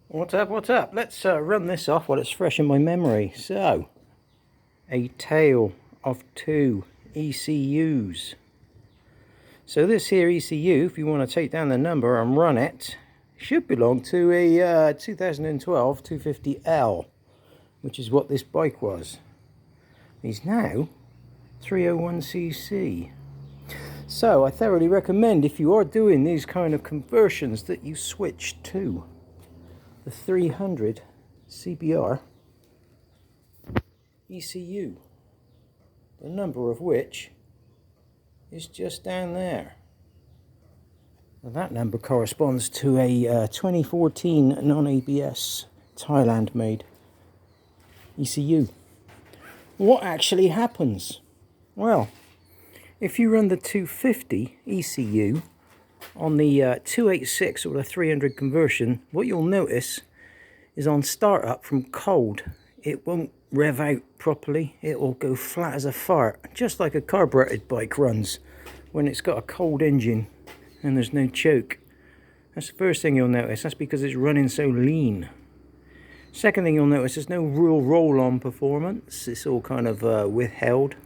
What's up, what's up? Let's run this off while it's fresh in my memory. So, a tale of two ECUs. So this here ECU, if you want to take down the number and run it, should belong to a 2012 250L, which is what this bike was. He's now 301cc. So I thoroughly recommend, if you are doing these kind of conversions, that you switch to the 300 CBR ECU, the number of which is just down there. Now that number corresponds to a 2014 non-ABS Thailand made ECU. What actually happens? Well, if you run the 250 ECU on the 286 or the 300 conversion, what you'll notice is on startup from cold, it won't rev out properly. It will go flat as a fart, just like a carbureted bike runs when it's got a cold engine and there's no choke. That's the first thing you'll notice. That's because it's running so lean. Second thing you'll notice, there's no real roll-on performance. It's all kind of withheld.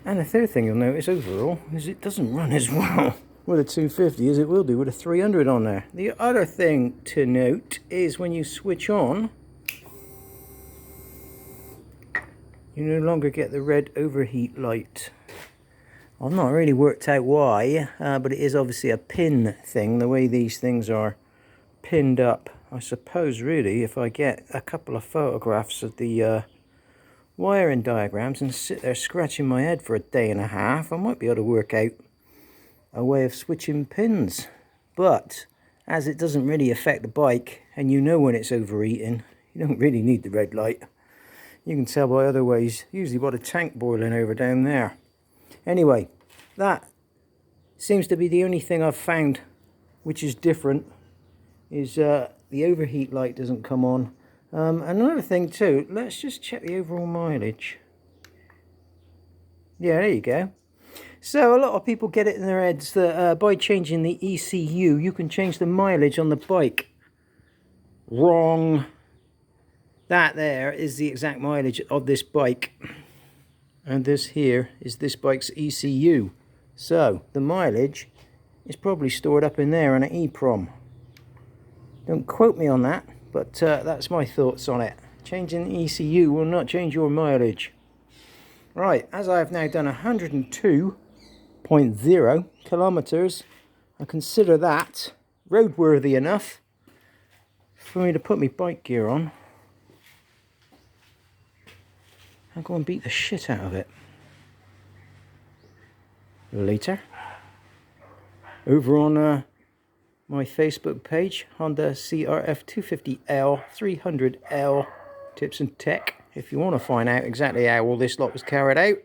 And the third thing you'll notice overall is it doesn't run as well with a 250 as it will do with a 300 on there. The other thing to note is when you switch on, you no longer get the red overheat light. I've not really worked out why, but it is obviously a pin thing, the way these things are pinned up. I suppose really if I get a couple of photographs of the wiring diagrams and sit there scratching my head for a day and a half, I might be able to work out a way of switching pins. But as it doesn't really affect the bike, and you know when it's overheating, you don't really need the red light. You can tell by other ways, usually by the tank boiling over down there. Anyway, that seems to be the only thing I've found which is different, is the overheat light doesn't come on. Another thing too, let's just check the overall mileage. Yeah, there you go. So a lot of people get it in their heads that by changing the ECU you can change the mileage on the bike. Wrong. That there is the exact mileage of this bike, and this here is this bike's ECU. So the mileage is probably stored up in there on an EEPROM. Don't quote me on that, but that's my thoughts on it. Changing the ECU will not change your mileage. Right, as I have now done 102.0 kilometers, I consider that roadworthy enough for me to put my bike gear on and go and beat the shit out of it. Later, over on my Facebook page, Honda CRF301 300L tips and tech, if you want to find out exactly how all this lot was carried out,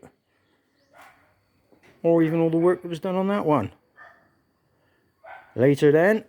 or even all the work that was done on that one. Later then.